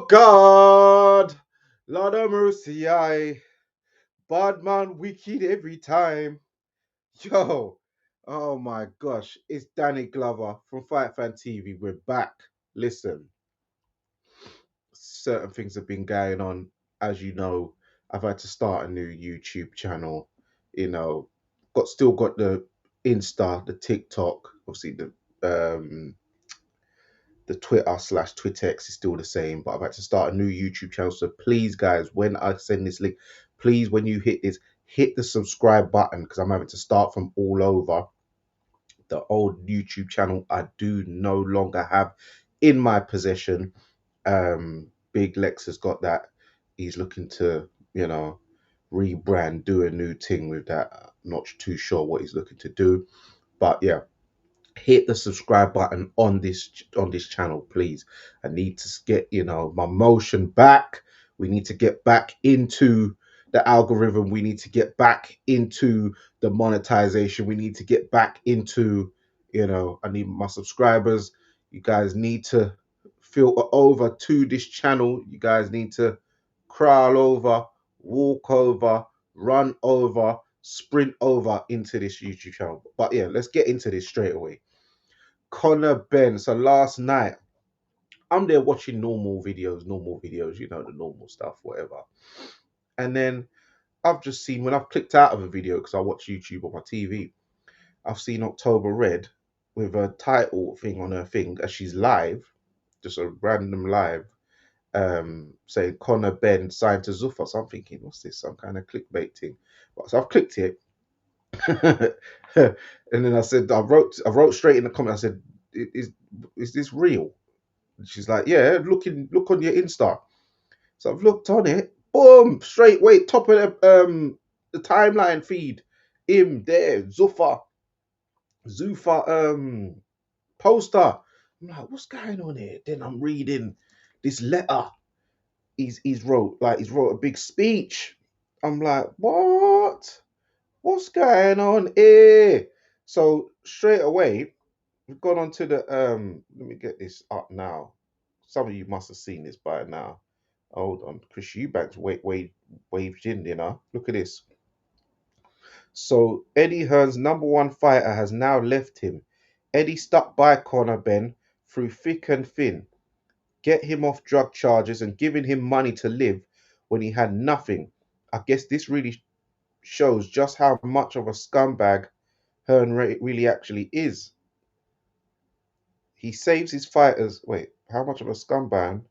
Oh God, Lord of mercy, I bad man wicked every time. Yo, oh my gosh, it's Danny Glover from Fight Fan TV. We're back. Listen, certain things have been going on. As you know, I've had to start a new YouTube channel. You know, got the Insta, the TikTok, obviously the Twitter / Twittex is still the same, but I've had to start a new YouTube channel. So please, guys, when I send this link, please, when you hit this, hit the subscribe button because I'm having to start from all over. The old YouTube channel I do no longer have in my possession. Big Lex has got that. He's looking to, rebrand, do a new thing with that. Not too sure what he's looking to do, but yeah, hit the subscribe button on this channel, please. I need to get my motion back. We need to get back into the algorithm. We need to get back into the monetization. We need to get back into, I need my subscribers. You guys need to filter over to this channel. You guys need to crawl over, walk over, run over, sprint over into this YouTube channel. But yeah, let's get into this straight away. Conor Benn. So last night, I'm there watching normal videos, the normal stuff, whatever. And then I've just seen, when I've clicked out of a video, because I watch YouTube on my TV, I've seen October Red with a title thing on her thing as she's live, just a random live, saying Conor Benn signed to Zuffa. So I'm thinking, what's this? Some kind of clickbait thing. So I've clicked it. And then I wrote straight in the comment. I said, is this real? And she's like, yeah, look on your Insta. So I've looked on it, boom, straight way, top of the timeline feed. Him there, Zuffa poster. I'm like, what's going on here? Then I'm reading this letter. He's wrote a big speech. I'm like, what? What's going on here? So straight away, we've gone on to the let me get this up now. Some of you must have seen this by now. Hold on, Chris Eubanks waved in, Look at this. So Eddie Hearn's number one fighter has now left him. Eddie stuck by Conor Benn through thick and thin, get him off drug charges and giving him money to live when he had nothing. I guess this really shows just how much of a scumbag Hearn really actually is. He saves his fighters. Wait, how much of a scumbag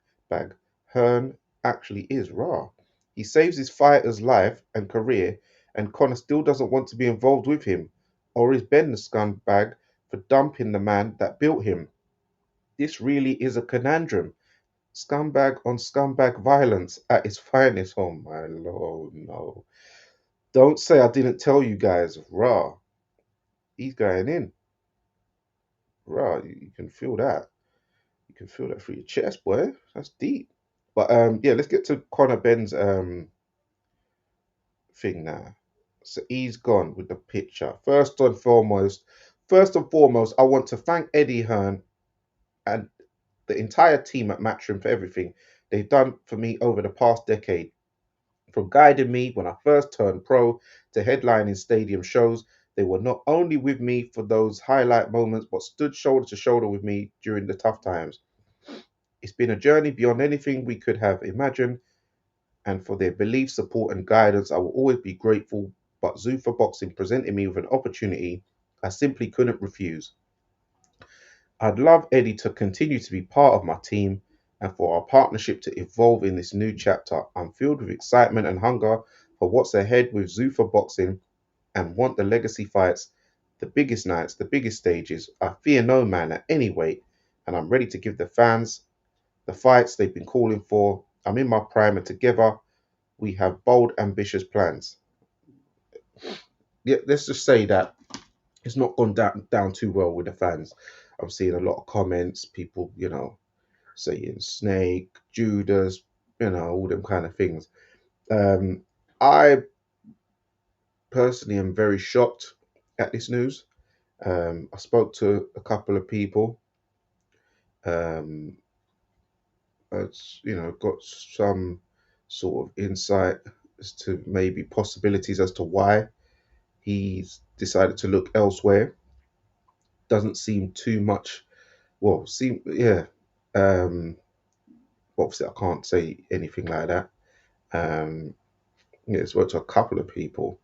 Hearn actually is? Raw. He saves his fighter's life and career, and Conor still doesn't want to be involved with him. Or is Benn the scumbag for dumping the man that built him? This really is a conundrum. Scumbag on scumbag violence at its finest. Oh my lord, no. Don't say I didn't tell you guys. Raw. He's going in. Raw. You can feel that. You can feel that through your chest, boy. That's deep. But yeah, let's get to Conor Benn's thing now. So he's gone with the picture. First and foremost, I want to thank Eddie Hearn and the entire team at Matchroom for everything they've done for me over the past decade. From guiding me when I first turned pro to headlining stadium shows, they were not only with me for those highlight moments, but stood shoulder to shoulder with me during the tough times. It's been a journey beyond anything we could have imagined, and for their belief, support, and guidance, I will always be grateful. But Zuffa Boxing presented me with an opportunity I simply couldn't refuse. I'd love Eddie to continue to be part of my team and for our partnership to evolve in this new chapter. I'm filled with excitement and hunger for what's ahead with Zuffa Boxing and want the legacy fights, the biggest nights, the biggest stages. I fear no man at any weight, and I'm ready to give the fans the fights they've been calling for. I'm in my prime, and together we have bold, ambitious plans. Yeah, let's just say that it's not gone down too well with the fans. I'm seeing a lot of comments, people, saying Snake, Judas, all them kind of things. I personally am very shocked at this news. I spoke to a couple of people got some sort of insight as to maybe possibilities as to why he's decided to look elsewhere. Doesn't seem too much. Well, seem yeah. Um, Obviously, I can't say anything like that. Um, yeah, it's worked to a couple of people.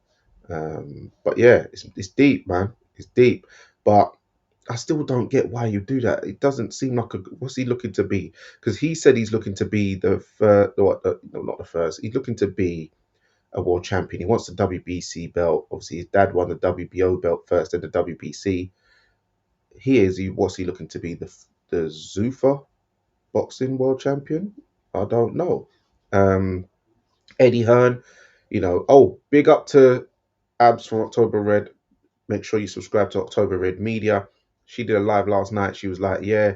But yeah, it's deep, man. It's deep. But I still don't get why you do that. It doesn't seem like a. What's he looking to be? Because he said he's looking to be the first. No, not the first. He's looking to be a world champion. He wants the WBC belt. Obviously, his dad won the WBO belt first, then the WBC. What's he looking to be? The Zuffa boxing world champion? I don't know. Um, Eddie Hearn, Oh, big up to Abs from October Red. Make sure you subscribe to October Red Media. She did a live last night. She was like, "Yeah,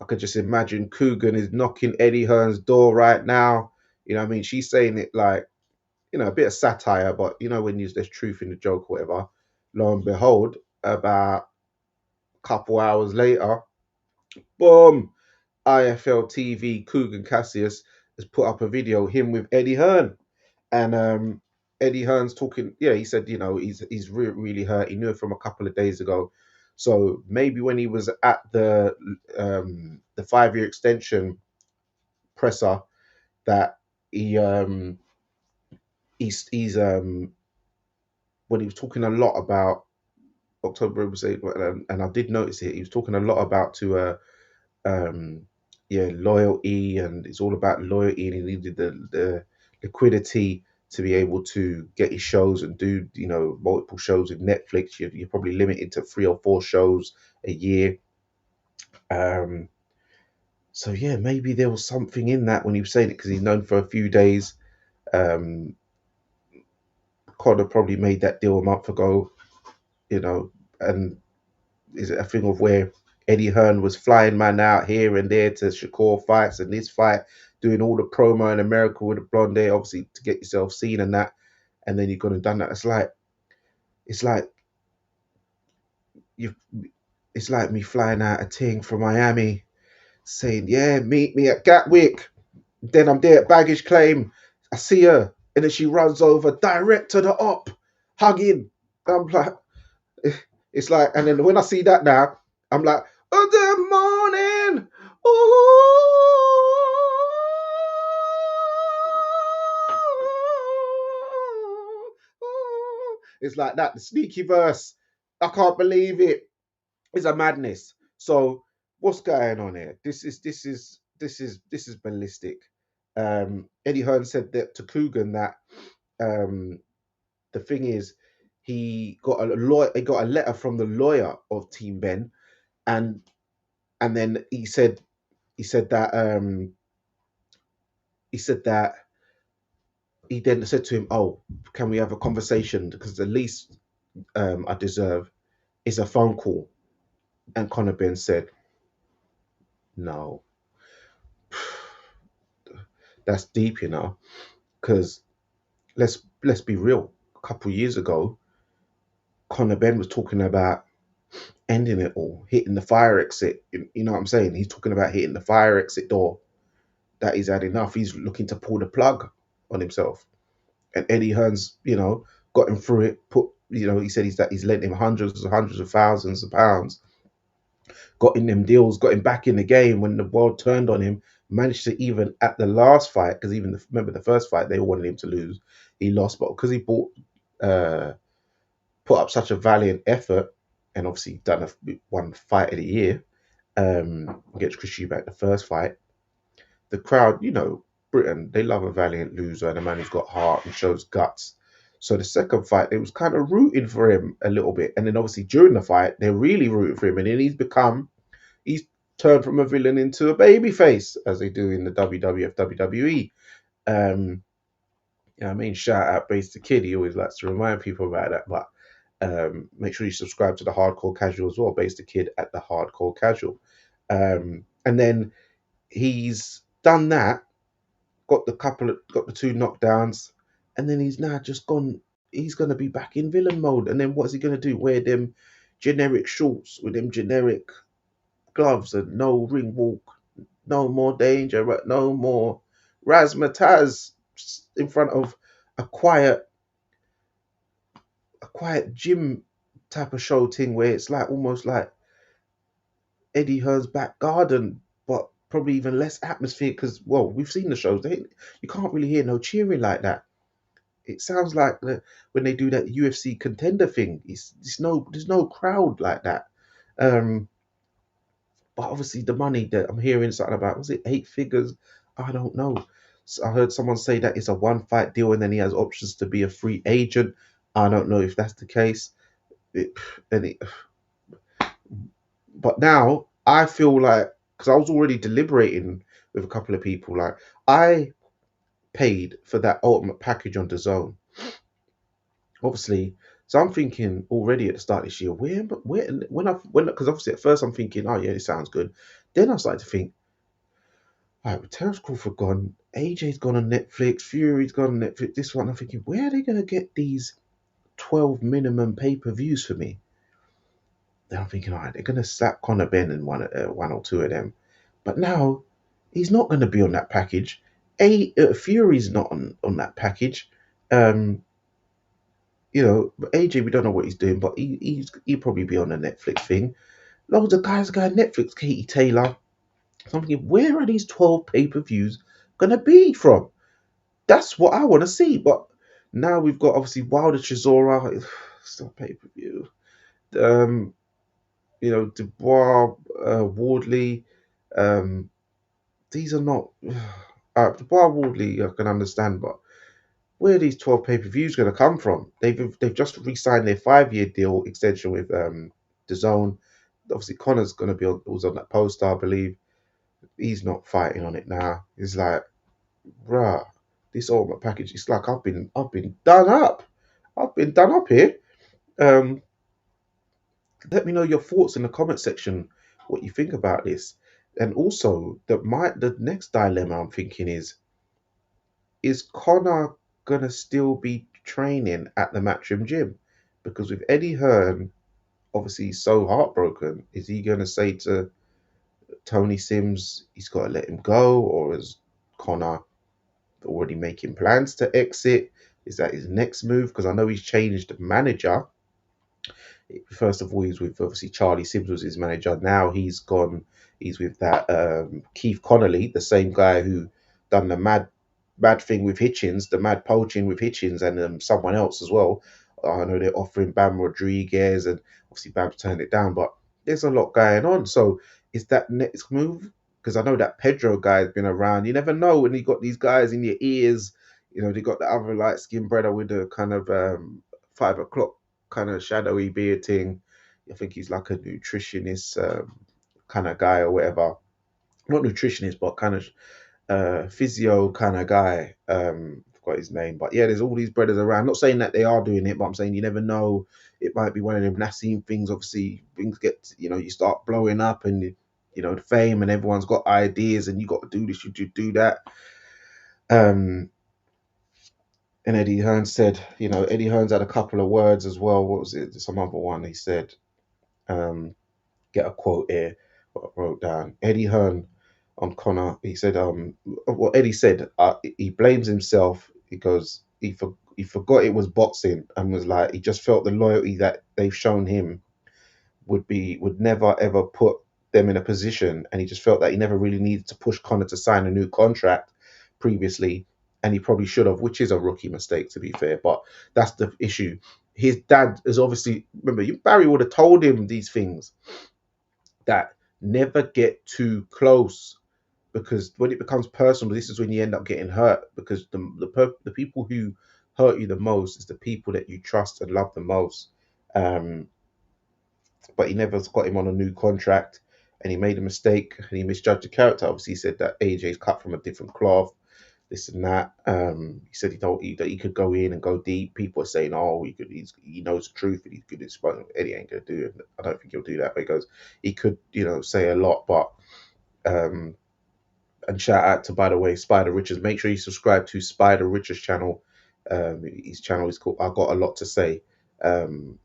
I could just imagine Coogan is knocking Eddie Hearn's door right now." You know what I mean? She's saying it like, a bit of satire, but when there's truth in the joke or whatever. Lo and behold, about a couple hours later, boom, IFL TV Coogan Cassius has put up a video, him with Eddie Hearn. And Eddie Hearn's talking. Yeah, he said, he's really hurt. He knew it from a couple of days ago. So maybe when he was at the 5-year extension presser, that he's when he was talking a lot about October was saying, and I did notice it. He was talking a lot about um loyalty, and it's all about loyalty, and he needed the liquidity to be able to get his shows and do multiple shows with Netflix. You're probably limited to 3 or 4 shows a year. So yeah, maybe there was something in that when he was saying it, because he's known for a few days. um Conor probably made that deal a month ago, and is it a thing of where Eddie Hearn was flying man out here and there to Shakur fights and this fight, doing all the promo in America with the blonde hair, obviously to get yourself seen and that, and then you've gone and done that. It's like you, it's like me flying out a ting from Miami, saying, "Yeah, meet me at Gatwick." Then I'm there at baggage claim. I see her, and then she runs over direct to the op, hugging. I'm like, it's like, and then when I see that now, I'm like, "Oh, the morning, ooh." It's like that, the sneaky verse. I can't believe it. It's a madness. So what's going on here? This is ballistic. Eddie Hearn said that to Coogan that um, the thing is, he got a letter from the lawyer of Team Benn, and then he said that he then said to him, "Oh, can we have a conversation? Because the least I deserve is a phone call." And Conor Benn said, "No, that's deep, because let's be real. A couple of years ago, Conor Benn was talking about ending it all, hitting the fire exit. You know what I'm saying? He's talking about hitting the fire exit door. That he's had enough. He's looking to pull the plug on himself. And Eddie Hearn's, got him through it. He said he's lent him hundreds of thousands of pounds, got in them deals, got him back in the game when the world turned on him. Managed to, even at the last fight, because remember the first fight they all wanted him to lose, he lost, but because he uh, put up such a valiant effort, and obviously done one fight of the year against Chris Eubank, the first fight. The crowd, Britain, they love a valiant loser and a man who's got heart and shows guts. So the second fight, they was kind of rooting for him a little bit, and then obviously during the fight, they're really rooting for him, and then he's turned from a villain into a baby face, as they do in the WWF, WWE. I mean, shout out Base the Kid. He always likes to remind people about that. But make sure you subscribe to the Hardcore Casual as well. Base the Kid at the Hardcore Casual. And then he's done that, got the 2 knockdowns, and then he's now just gone. He's gonna be back in villain mode. And then what's he gonna do? Wear them generic shorts with them generic gloves and no ring walk, no more danger, but no more razzmatazz in front of a quiet, a quiet gym type of show thing where it's like almost like Eddie Hearn's back garden, but probably even less atmosphere because, well, we've seen the shows. You can't really hear no cheering like that. It sounds like when they do that UFC contender thing. There's no crowd like that. Um, but obviously the money that I'm hearing something about, was it 8 figures? I don't know. So I heard someone say that it's a one fight deal and then he has options to be a free agent. I don't know if that's the case. It, and it, but now I feel like, because I was already deliberating with a couple of people, like I paid for that ultimate package on the zone, obviously. So I'm thinking already at the start of this year, where when because obviously at first I'm thinking, oh yeah, it sounds good. Then I started to think, all right, with Terence Crawford gone, AJ's gone on Netflix, Fury's gone on Netflix. This one, I'm thinking, where are they gonna get these 12 minimum pay-per-views for me? Then I'm thinking, all right, they're gonna slap Conor Benn in one or two of them. But now he's not going to be on that package. Fury's not on that package. Um, AJ, we don't know what he's doing, but he'll probably be on the Netflix thing. Loads of guys going Netflix. Katie Taylor. So I'm thinking, where are these 12 pay-per-views gonna be from? That's what I want to see. But now we've got obviously Wilder Chisora. Still pay-per-view. Um, Dubois, Wardley. Um, these are not. Dubois, Wardley, I can understand, but where are these 12 pay-per-views going to come from? They've just re-signed their 5-year deal extension with the Zone. Obviously, Connor's going to be was on that poster, I believe. He's not fighting on it now. It's like, bruh, this ultimate package. It's like I've been done up. I've been done up here. Um, Let me know your thoughts in the comment section. What you think about this, and also the next dilemma I'm thinking is Connor gonna still be training at the Matchroom gym? Because with Eddie Hearn, obviously he's so heartbroken, is he gonna say to Tony Sims he's got to let him go, or is Connor already making plans to exit? Is that his next move? Because I know he's changed manager. First of all, he's with obviously Charlie Sims was his manager. Now he's gone. He's with that Keith Connolly, the same guy who done the mad thing with Hitchens, the mad poaching with Hitchens, and someone else as well. I know they're offering Bam Rodriguez, and obviously Bam's turned it down. But there's a lot going on. So is that next move? Because I know that Pedro guy's been around. You never know when you got these guys in your ears. They got the other light skinned brother with the kind of 5 o'clock kind of shadowy beard thing. I think he's like a nutritionist kind of guy or whatever. Not nutritionist, but kind of physio kind of guy. Forgot his name, but yeah, there's all these brothers around. Not saying that they are doing it, but I'm saying you never know. It might be one of them Nassim things. Obviously, things get you start blowing up, and the fame, and everyone's got ideas, and you got to do this, you do that. Um, and Eddie Hearn said, Eddie Hearn's had a couple of words as well. What was it? Some other one. He said, get a quote here, what I wrote down. Eddie Hearn on Conor, he said, what Eddie said, he blames himself because he forgot it was boxing and was like, he just felt the loyalty that they've shown him would never ever put them in a position, and he just felt that he never really needed to push Conor to sign a new contract previously, and he probably should have, which is a rookie mistake to be fair, but that's the issue. His dad is obviously, remember, Barry would have told him these things, that never get too close, because when it becomes personal, this is when you end up getting hurt, because the people who hurt you the most is the people that you trust and love the most. Um, but he never got him on a new contract, and he made a mistake and he misjudged the character. Obviously, he said that AJ's cut from a different cloth, this and that. He said that he could go in and go deep. People are saying, "Oh, he knows the truth and he's good at exposing." Eddie ain't gonna do it. I don't think he'll do that. But he goes, he could, say a lot. But um, and shout out to, by the way, Spider Richards. Make sure you subscribe to Spider Richards' channel. His channel is called "I Got a Lot to Say."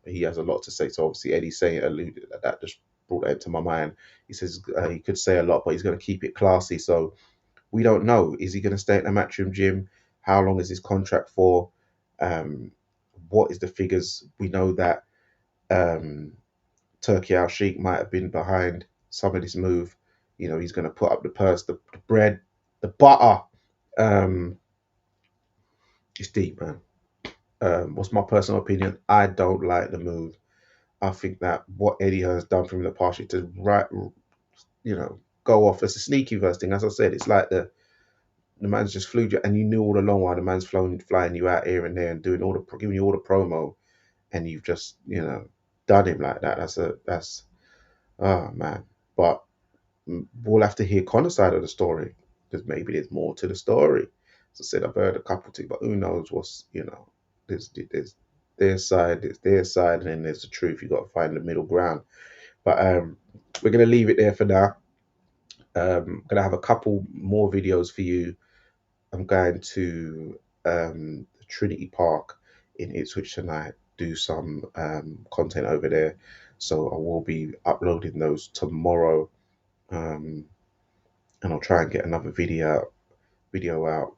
He has a lot to say. So obviously Eddie saying alluded at that, just brought that into my mind. He says he could say a lot, but he's going to keep it classy. So we don't know. Is he going to stay at the Matchroom Gym? How long is his contract for? Um, what is the figures? We know that Turkey Al Sheikh might have been behind some of this move. You know, he's going to put up the purse, the bread, the butter. Um, it's deep, man. What's my personal opinion? I don't like the move. I think that what Eddie has done from the past to go off. It's a sneaky verse thing. As I said, it's like the man's just flew you, and you knew all along why the man's flying you out here and there and doing giving you all the promo, and you've just done him like that. That's oh man. But we'll have to hear Conor's side of the story because maybe there's more to the story. As I said, I've heard a couple things, but who knows what's there's their side, and then there's the truth. You got to find the middle ground. But we're gonna leave it there for now. Gonna have a couple more videos for you. I'm going to Trinity Park in Ipswich tonight, do some content over there. So I will be uploading those tomorrow. And I'll try and get another video out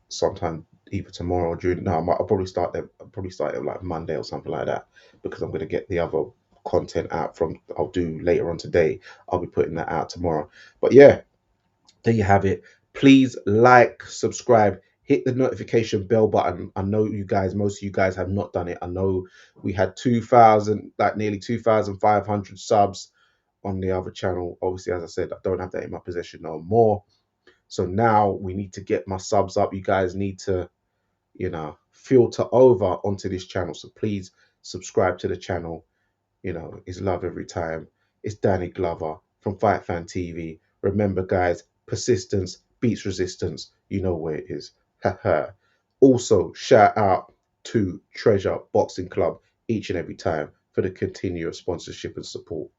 sometime either tomorrow or during. No, I'll probably start them. I'll probably start it like Monday or something like that because I'm going to get the other content out from. I'll do later on today. I'll be putting that out tomorrow. But yeah, there you have it. Please like, subscribe, hit the notification bell button. I know most of you guys have not done it. I know we had 2,000, like nearly 2,500 subs on the other channel. Obviously, as I said, I don't have that in my possession no more. So now we need to get my subs up. You guys need to, filter over onto this channel. So please subscribe to the channel. It's love every time. It's Danny Glover from Fight Fan TV. Remember, guys, persistence beats resistance. You know where it is. Also, shout out to Treasure Boxing Club each and every time for the continuous sponsorship and support.